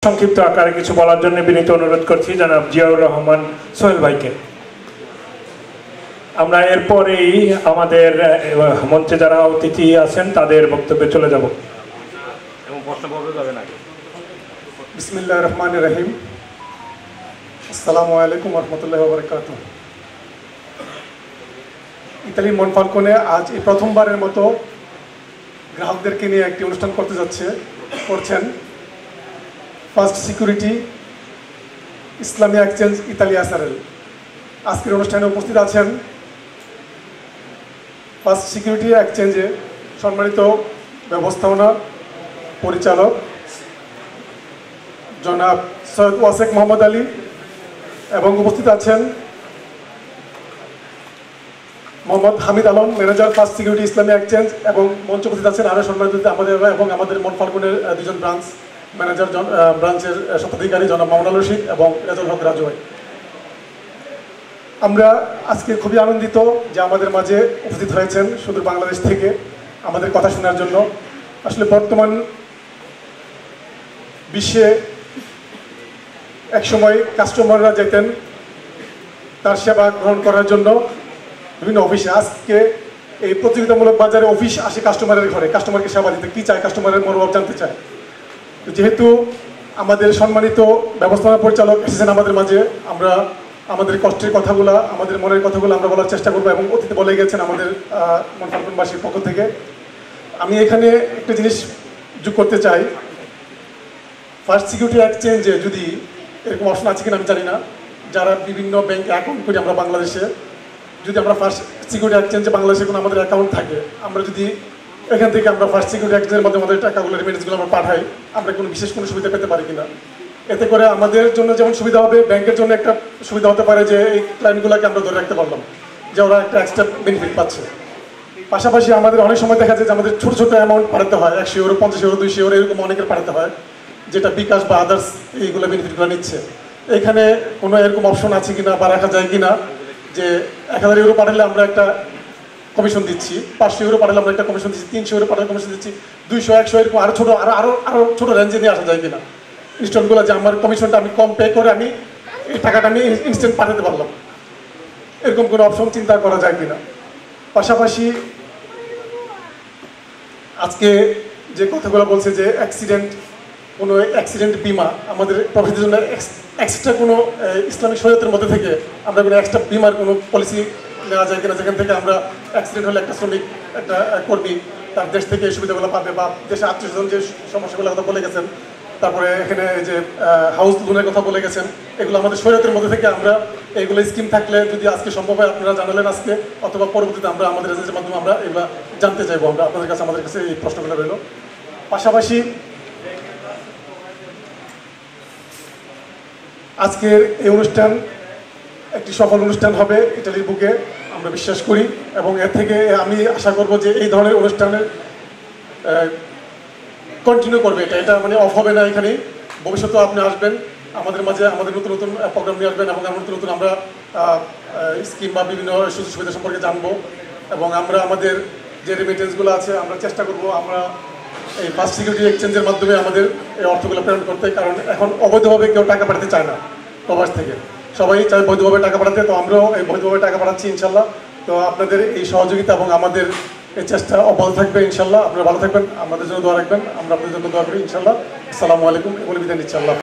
সংক্ষিপ্ত আকারে কিছু বলার জন্য বিনীত অনুরোধ করছি জনাব জিয়াউর রহমান সোহেল ভাইকে। আমরা এরপরেই আমাদের মঞ্চে যারা অতিথি আছেন তাদের বক্তব্যে চলে যাব এবং প্রশ্ন করতে যাবেন আগে। বিসমিল্লাহির রহমানির রহিম। আসসালামু আলাইকুম ওয়া রাহমাতুল্লাহি ওয়া বারাকাতুহু। ইতালির মনফালকনে আজ এই প্রথমবারের মতো গ্রাহকদেরকে নিয়ে একটি অনুষ্ঠান করছেন ফার্স্ট সিকিউরিটি ইসলামী এক্সচেঞ্জ ইতালি এসআরএল। আজকের অনুষ্ঠানে উপস্থিত আছেন ফার্স্ট সিকিউরিটি এক্সচেঞ্জে সম্মানিত ব্যবস্থাপনা পরিচালক জনাব সৈয়দ ওয়াসেক মোহাম্মদ আলী, এবং উপস্থিত আছেন Mohammad Hamid Alam, manager first security ইসলামী এক্সচেঞ্জ, এবং মঞ্চে উপস্থিত আছেন আরও সম্মানিত আমাদের এবং আমাদের মনফালকনের দুজন ব্রাঞ্চের স্বত্বাধিকারী জনাব মামুন আল রশিদ এবং রেজাউল হক রাজু ভাই। আমরা আজকে খুবই আনন্দিত যে আমাদের মাঝে উপস্থিত হয়েছেন সুদূর বাংলাদেশ থেকে আমাদের কথা শোনার জন্য। আসলে বর্তমান বিশ্বে একসময় কাস্টমাররা যেতেন তার সেবা গ্রহণ করার জন্য বিভিন্ন অফিসে, আজকে এই প্রতিযোগিতামূলক বাজারে অফিস আসে কাস্টমারের ঘরে, কাস্টমারকে সেবা দিতে, কী চায় কাস্টমারের মনোভাব জানতে চায়। যেহেতু আমাদের সম্মানিত ব্যবস্থাপনা পরিচালক এসেছেন আমাদের মাঝে, আমরা আমাদের কষ্টের কথাগুলো, আমাদের মনের কথাগুলো আমরা বলার চেষ্টা করবো, এবং অতীতে বলে গেছেন আমাদের মনফালকনবাসীর পক্ষ থেকে। আমি এখানে একটা জিনিস যোগ করতে চাই, ফার্স্ট সিকিউরিটি এক্সচেঞ্জে যদি এরকম অপশন আছে কিনা আমি জানি না, যারা বিভিন্ন ব্যাংকে অ্যাকাউন্ট করি আমরা বাংলাদেশে, যদি আমরা ফার্স্ট সিকিউরিটি এক্সচেঞ্জে বাংলাদেশে কোনো আমাদের অ্যাকাউন্ট থাকে, আমরা যদি এখান থেকে আমরা ফার্স্ট সিকিউরিটি এক্সচেঞ্জের মধ্যে আমাদের টাকাগুলো রেমিটেন্সগুলো আমরা পাঠাই, আমরা কোনো বিশেষ কোনো সুবিধা পেতে পারি কিনা। এতে করে আমাদের জন্য যেমন সুবিধা হবে, ব্যাংকের জন্য একটা সুবিধা হতে পারে যে এই ক্লায়েন্টগুলোকে আমরা ধরে রাখতে পারলাম, যে ওরা একটা এক্সট্রা বেনিফিট পাচ্ছে। পাশাপাশি আমাদের অনেক সময় দেখা যায় যে আমাদের ছোটো ছোটো অ্যামাউন্ট পাঠাতে হয়, 100 ইউরো, 50 ইউরো, 200 ইউরো, এরকম অনেকের পাঠাতে হয়, যেটা বিকাশ বা আদার্স এইগুলো বেনিফিটগুলো নিচ্ছে। এখানে কোনো এরকম অপশন আছে কিনা বা রাখা যায় কিনা যে 1000 ইউরো পাঠালে আমরা একটা কমিশন দিচ্ছি, 500 ইউরো পাঠালে আমরা একটা কমিশন দিচ্ছি, 300 ইউরো পাঠালে কমিশন দিচ্ছি, 200, 100 এরকম আরও ছোটো আরও ছোটো রেঞ্জে নিয়ে আসা যায় কিনা ইনস্টলগুলো, যে আমার কমিশনটা আমি কম পে করে আমি এই টাকাটা আমি ইনস্ট্যান্ট পাঠাতে পারলাম, এরকম কোনো অপশন চিন্তা করা যায় কিনা। পাশাপাশি আজকে যে কথাগুলো বলছে যে কোনো অ্যাক্সিডেন্ট বিমা আমাদের প্রফিটের জন্য এক্সট্রা কোনো ইসলামিক শরীয়তের মধ্যে থেকে আমরা কোনো এক্সট্রা বিমার কোনো পলিসি নেওয়া যায় কিনা, যেখান থেকে আমরা অ্যাক্সিডেন্ট হলে একটা শ্রমিক, একটা কর্মী তার দেশ থেকে এই সুবিধাগুলো পাবে, বা দেশে আত্মীয়স্বজন যে সমস্যাগুলোর কথা বলে গেছেন, তারপরে এখানে যে হাউস লোনের কথা বলে গেছেন, এগুলো আমাদের শরীয়তের মধ্যে থেকে আমরা এইগুলো স্কিম থাকলে যদি আজকে সম্ভব হয় আপনারা জানালেন আজকে, অথবা পরবর্তীতে আমরা আমাদের এজেন্সির মাধ্যমে আমরা এগুলো জানতে চাইবো, আমরা আপনাদের কাছে আমাদের কাছে এই প্রশ্নগুলো রইল। পাশাপাশি আজকের এই অনুষ্ঠান একটি সফল অনুষ্ঠান হবে ইটালির বুকে আমরা বিশ্বাস করি, এবং এর থেকে আমি আশা করব যে এই ধরনের অনুষ্ঠানের কন্টিনিউ করবে, এটা মানে অফ হবে না। এখানেই ভবিষ্যতেও আপনি আসবেন আমাদের মাঝে, আমাদের নতুন নতুন প্রোগ্রাম নিয়ে আসবেন, এবং নতুন নতুন আমরা স্কিম বা বিভিন্ন সুযোগ সুবিধা সম্পর্কে জানবো, এবং আমরা আমাদের যে রেমিটেন্সগুলো আছে আমরা চেষ্টা করব আমরা এই ফার্স্ট সিকিউরিটি এক্সচেঞ্জের মাধ্যমে আমাদের এই অর্থগুলো প্রেরণ করতে, কারণ এখন অবৈধভাবে কেউ টাকা পাঠাতে চায় না প্রবাস থেকে, সবাই চায় বৈধভাবে টাকা পাঠাতে, তো আমরাও এই বৈধভাবে টাকা পাঠাচ্ছি ইনশাল্লাহ। তো আপনাদের এই সহযোগিতা এবং আমাদের এই চেষ্টা অব্যাহত থাকবে ইনশাল্লাহ। আপনারা ভালো থাকবেন, আমাদের জন্য দোয়া রাখবেন, আমরা আপনাদের জন্য দোয়া করি ইনশাল্লাহ। আসসালামু আলাইকুম, বলে বিদায় নিচ্ছি। আল্লাহ।